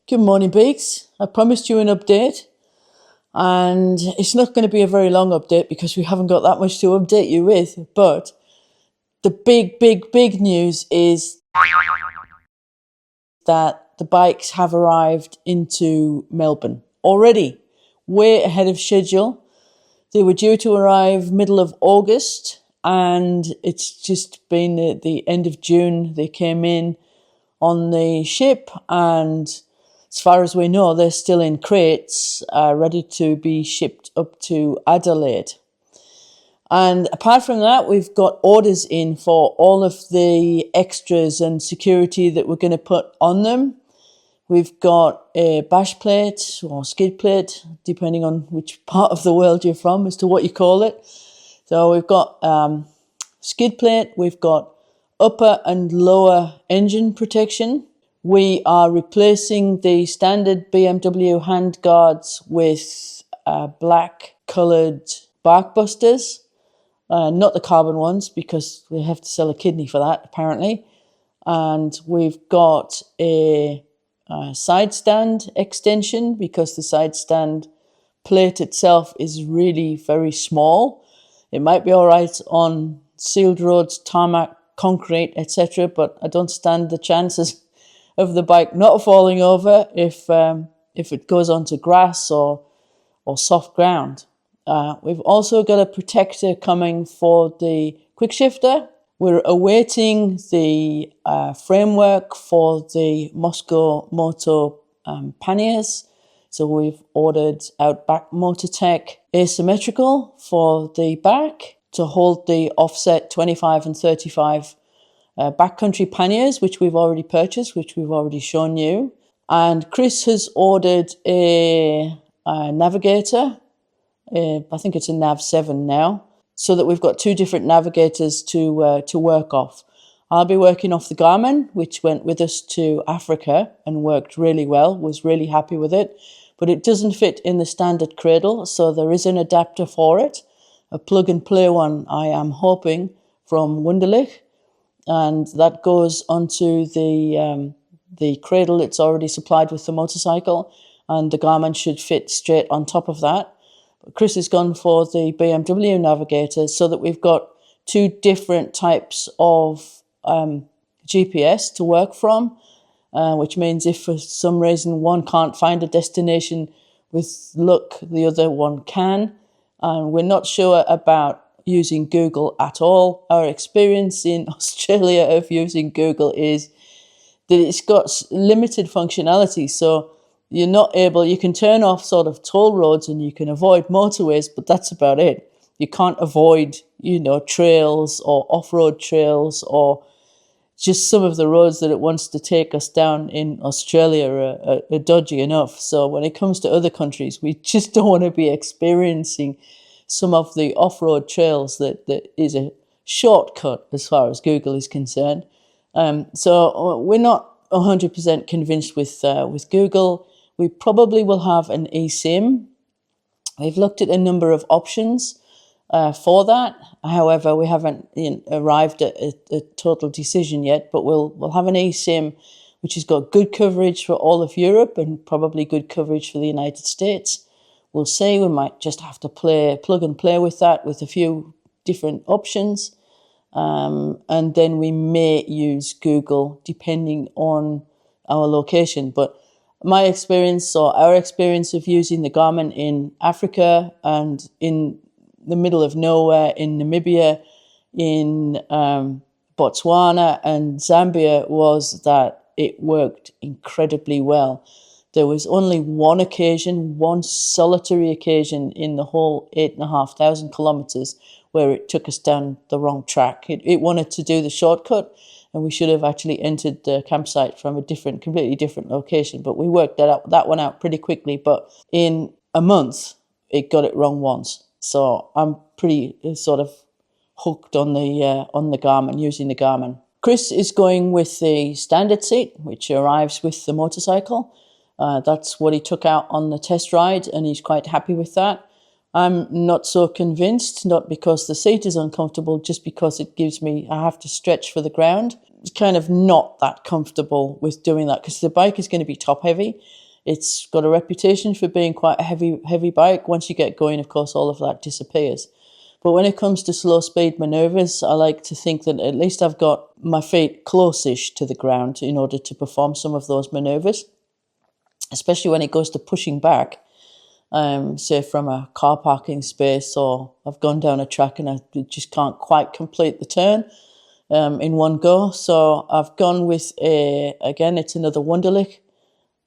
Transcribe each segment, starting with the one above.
Good morning, Beaks. I promised you an update, and it's not going to be a very long update because we haven't got that much to update you with, but the big news is that the bikes have arrived into Melbourne already, way ahead of schedule. They were due to arrive middle of August, and it's just been the end of June. They came in on the ship, and as far as we know, they're still in crates, ready to be shipped up to Adelaide. And apart from that, we've got orders in for all of the extras and security that we're going to put on them. We've got a bash plate or skid plate, depending on which part of the world you're from as to what you call it. So we've got skid plate, we've got upper and lower engine protection. We are replacing the standard BMW hand guards with black coloured bark busters. Not the carbon ones, because we have to sell a kidney for that, apparently. And we've got a side stand extension, because the side stand plate itself is really very small. It might be all right on sealed roads, tarmac, concrete, etc., but I don't stand the chances of the bike not falling over if it goes onto grass or soft ground. We've also got a protector coming for the quick shifter. We're awaiting the framework for the Moscow Moto panniers. So we've ordered Outback Motortech asymmetrical for the back to hold the offset 25 and 35 backcountry panniers, which we've already purchased, which we've already shown you. And Chris has ordered a navigator. I think it's a Nav 7 now, so that we've got two different navigators to work off. I'll be working off the Garmin, which went with us to Africa and worked really well, was really happy with it, but it doesn't fit in the standard cradle, so there is an adapter for it, a plug and play one, I am hoping, from Wunderlich, and that goes onto the cradle that's already supplied with the motorcycle, and the Garmin should fit straight on top of that. Chris has gone for the BMW navigator, so that we've got two different types of GPS to work from, which means if for some reason one can't find a destination, with luck the other one can. And we're not sure about using Google at all. Our experience in Australia of using Google is that it's got limited functionality. So you're not able, you can turn off sort of toll roads and you can avoid motorways, but that's about it. You can't avoid, trails or off-road trails, or just some of the roads that it wants to take us down in Australia are dodgy enough. So when it comes to other countries, we just don't want to be experiencing some of the off-road trails that is a shortcut as far as Google is concerned. So we're not 100% convinced with Google. We probably will have an eSIM. We've looked at a number of options for that. However, we haven't arrived at a total decision yet, but we'll have an eSIM which has got good coverage for all of Europe and probably good coverage for the United States. We'll see, we might just have to plug and play with that with a few different options. And then we may use Google depending on our location. But my experience, or our experience of using the Garmin in Africa and in the middle of nowhere, in Namibia, in Botswana and Zambia, was that it worked incredibly well. There was only one solitary occasion in the whole 8,500 kilometers where it took us down the wrong track. It wanted to do the shortcut, and we should have actually entered the campsite from a completely different location. But we worked that one out pretty quickly. But in a month, it got it wrong once. So I'm pretty sort of hooked on the Garmin, using the Garmin. Chris is going with the standard seat, which arrives with the motorcycle. That's what he took out on the test ride, and he's quite happy with that. I'm not so convinced, not because the seat is uncomfortable, just because it gives me, I have to stretch for the ground. kind of not that comfortable with doing that because the bike is going to be top heavy. It's got a reputation for being quite a heavy bike. Once you get going, of course, all of that disappears. But when it comes to slow speed maneuvers, I like to think that at least I've got my feet close-ish to the ground in order to perform some of those maneuvers, especially when it goes to pushing back, say from a car parking space, or I've gone down a track and I just can't quite complete the turn in one go. So I've gone with again, it's another Wunderlich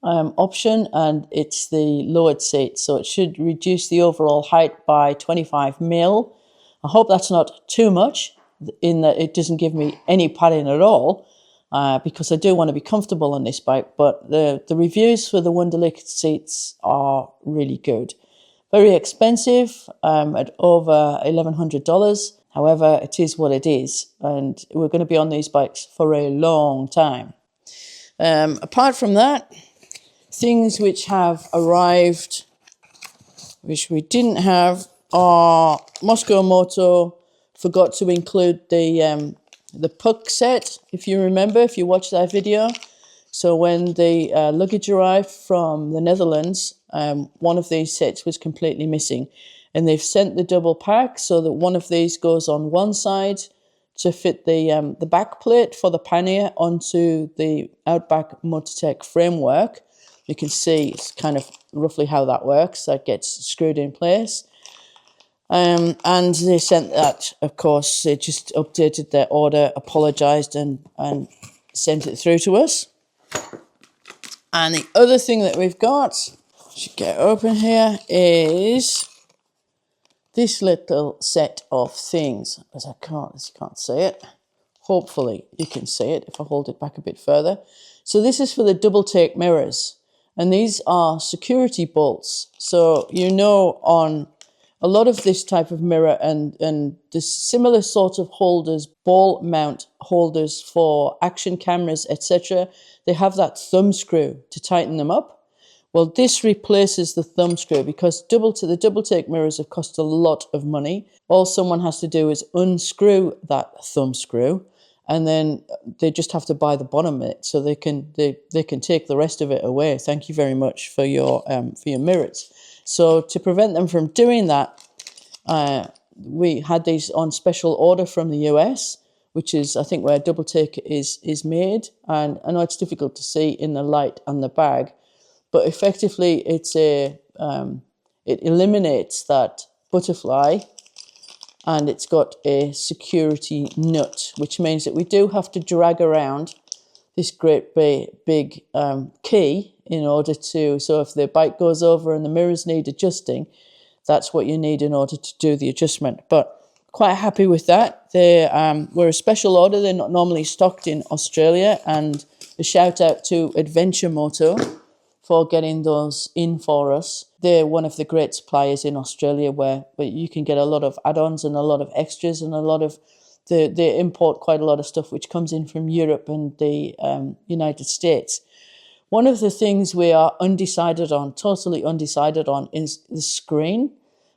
option, and it's the lowered seat. So it should reduce the overall height by 25 mil. I hope that's not too much in that it doesn't give me any padding at all, because I do want to be comfortable on this bike. But the reviews for the Wunderlich seats are really good. Very expensive at over $1,100. However, it is what it is, and we're going to be on these bikes for a long time. Apart from that, things which have arrived, which we didn't have, are Moscow Moto forgot to include the puck set, if you remember, if you watched that video. So when the luggage arrived from the Netherlands, one of these sets was completely missing. And they've sent the double pack so that one of these goes on one side to fit the back plate for the pannier onto the Outback Motortech framework. You can see it's kind of roughly how that works. That gets screwed in place. And they sent that, of course, they just updated their order, apologised and sent it through to us. And the other thing that we've got, should get open here, is this little set of things. As you can't see it. Hopefully you can see it if I hold it back a bit further. So this is for the double take mirrors. And these are security bolts. So you know, on a lot of this type of mirror and the similar sort of holders, ball mount holders for action cameras, etc., they have that thumb screw to tighten them up. Well, this replaces the thumb screw because the double take mirrors have cost a lot of money. All someone has to do is unscrew that thumb screw, and then they just have to buy the bottom of it, so they can take the rest of it away. Thank you very much for your mirrors. So to prevent them from doing that, we had these on special order from the US, which is, I think, where double take is made. And I know it's difficult to see in the light on the bag, but effectively it eliminates that butterfly, and it's got a security nut, which means that we do have to drag around this great big key in order to, so if the bike goes over and the mirrors need adjusting, that's what you need in order to do the adjustment. But quite happy with that. They were a special order. They're not normally stocked in Australia, and a shout out to Adventure Moto for getting those in for us. They're one of the great suppliers in Australia where you can get a lot of add-ons and a lot of extras, and a lot of they import quite a lot of stuff which comes in from Europe and the United States. One of the things we are totally undecided on, is the screen.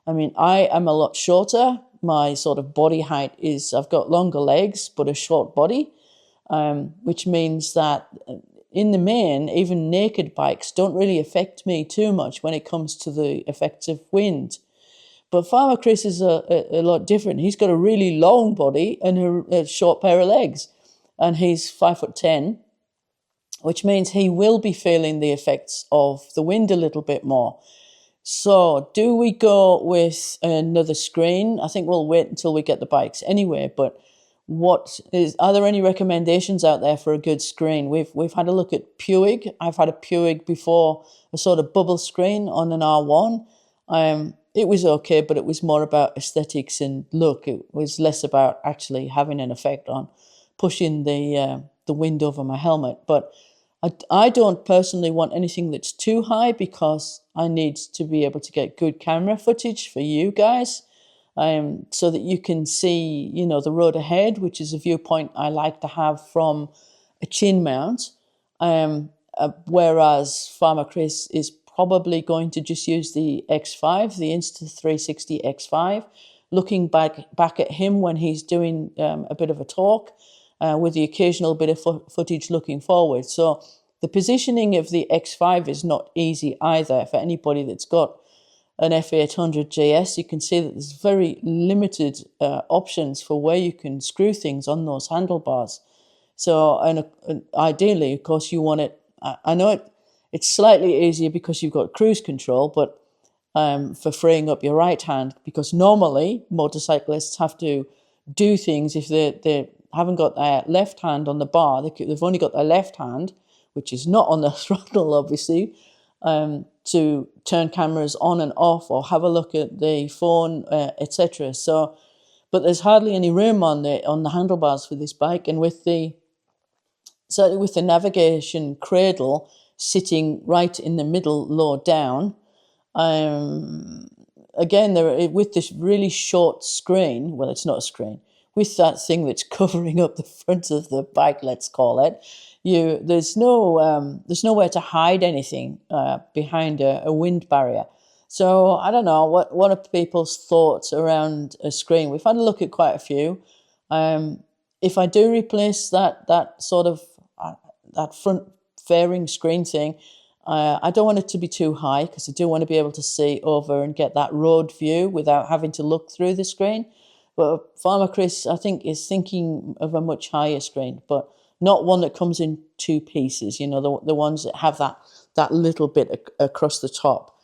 I mean, I am a lot shorter. My sort of body height is, I've got longer legs, but a short body, which means that in the main, even naked bikes don't really affect me too much when it comes to the effects of wind. But Farmer Chris is a lot different. He's got a really long body and a short pair of legs, and he's 5'10", which means he will be feeling the effects of the wind a little bit more. So do we go with another screen? I think we'll wait until we get the bikes anyway, but are there any recommendations out there for a good screen? We've had a look at Puig. I've had a Puig before, a sort of bubble screen on an R1. It was okay, but it was more about aesthetics and look. It was less about actually having an effect on pushing the wind over my helmet. But I don't personally want anything that's too high, because I need to be able to get good camera footage for you guys, so that you can see, the road ahead, which is a viewpoint I like to have from a chin mount. Whereas Farmer Chris is probably going to just use the X5, the Insta360 X5, looking back at him when he's doing a bit of a talk, with the occasional bit of footage looking forward. So the positioning of the X5 is not easy either. For anybody that's got an F800GS, you can see that there's very limited options for where you can screw things on those handlebars. So, and ideally, of course, you want it. I know it's slightly easier because you've got cruise control, but for freeing up your right hand, because normally motorcyclists have to do things if they haven't got their left hand on the bar. They've only got their left hand, which is not on the throttle, obviously, to turn cameras on and off or have a look at the phone, etc. So, but there's hardly any room on the handlebars for this bike, and certainly with the navigation cradle sitting right in the middle, low down. Again, with this really short screen, well, it's not a screen, with that thing that's covering up the front of the bike, let's call it, there's nowhere to hide anything behind a wind barrier. So I don't know what are people's thoughts around a screen. We've had a look at quite a few. If I do replace that sort of that front fairing screen thing, I don't want it to be too high because I do want to be able to see over and get that road view without having to look through the screen. But Farmer Chris, I think, is thinking of a much higher screen, but not one that comes in two pieces, the ones that have that little bit across the top.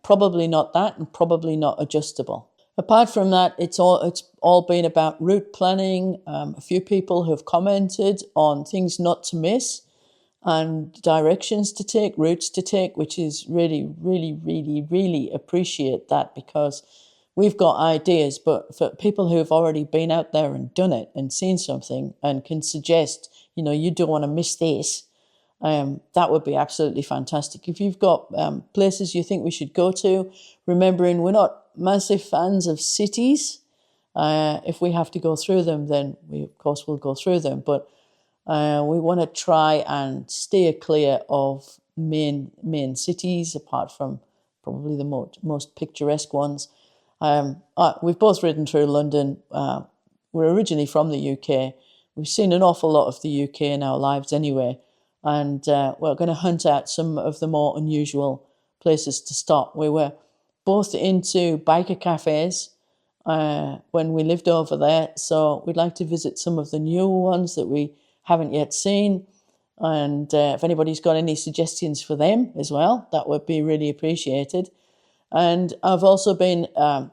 Probably not that, and probably not adjustable. Apart from that, it's all been about route planning. A few people have commented on things not to miss and directions to take, routes to take, which is really, really, really, really appreciate that, because we've got ideas, but for people who have already been out there and done it and seen something and can suggest, you don't want to miss this, that would be absolutely fantastic. If you've got places you think we should go to, remembering we're not massive fans of cities. If we have to go through them, then we, of course, will go through them, but we want to try and steer clear of main cities, apart from probably the most picturesque ones. We've both ridden through London. We're originally from the UK. We've seen an awful lot of the UK in our lives anyway, and we're going to hunt out some of the more unusual places to stop. We were both into biker cafes when we lived over there, so we'd like to visit some of the newer ones that we haven't yet seen, and if anybody's got any suggestions for them as well, that would be really appreciated. And I've also been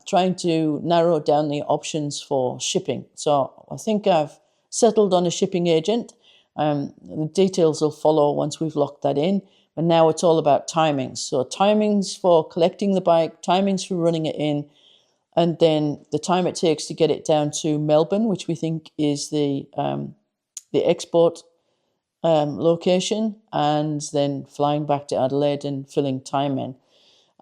trying to narrow down the options for shipping. So I think I've settled on a shipping agent. The details will follow once we've locked that in. And now it's all about timings. So timings for collecting the bike, timings for running it in, and then the time it takes to get it down to Melbourne, which we think is the export location, and then flying back to Adelaide and filling time in.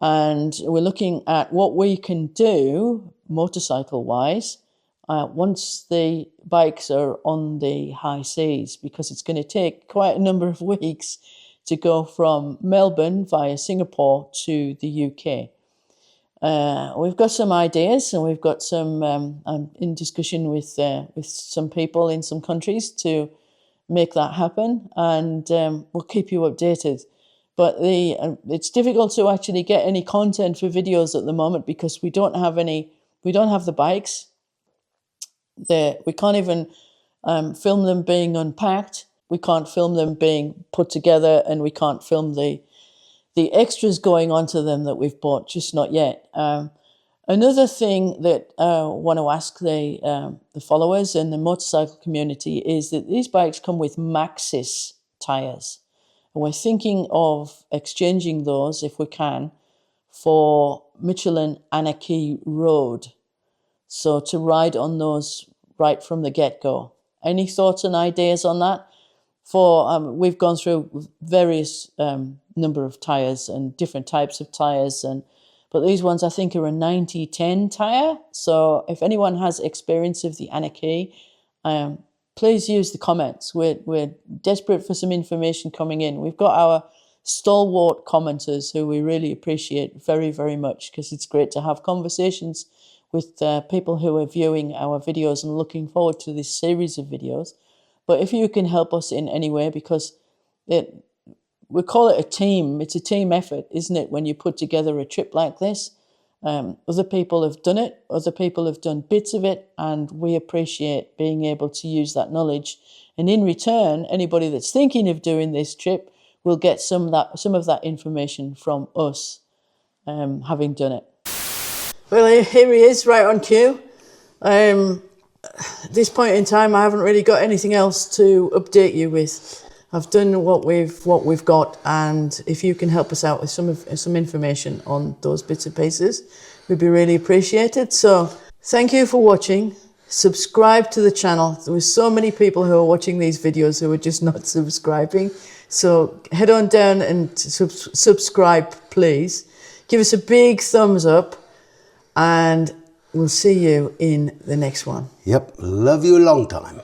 And we're looking at what we can do motorcycle-wise once the bikes are on the high seas, because it's going to take quite a number of weeks to go from Melbourne via Singapore to the UK. We've got some ideas, and we've got some. I'm in discussion with some people in some countries to make that happen, and we'll keep you updated. But it's difficult to actually get any content for videos at the moment because we don't have any. We don't have the bikes. We can't even film them being unpacked. We can't film them being put together, and we can't film the extras going onto them that we've bought, just not yet. Another thing that I want to ask the followers and the motorcycle community is that these bikes come with Maxxis tyres. And we're thinking of exchanging those, if we can, for Michelin Anarchy Road. So to ride on those right from the get-go. Any thoughts and ideas on that? We've gone through various number of tyres and different types of tyres, but these ones I think are a 90-10 tyre. So if anyone has experience of the Anarchy, please use the comments. We're desperate for some information coming in. We've got our stalwart commenters who we really appreciate very, very much, because it's great to have conversations with people who are viewing our videos and looking forward to this series of videos. But if you can help us in any way, because we call it a team. It's a team effort, isn't it, when you put together a trip like this? Other people have done it. Other people have done bits of it, and we appreciate being able to use that knowledge. And in return, anybody that's thinking of doing this trip will get some of that information from us, having done it. Well, here he is, right on cue. At this point in time, I haven't really got anything else to update you with. I've done what we've got, and if you can help us out with some information on those bits and pieces, we'd be really appreciated. So thank you for watching. Subscribe to the channel. There were so many people who are watching these videos who are just not subscribing. So head on down and subscribe, please. Give us a big thumbs up, and we'll see you in the next one. Yep, love you a long time.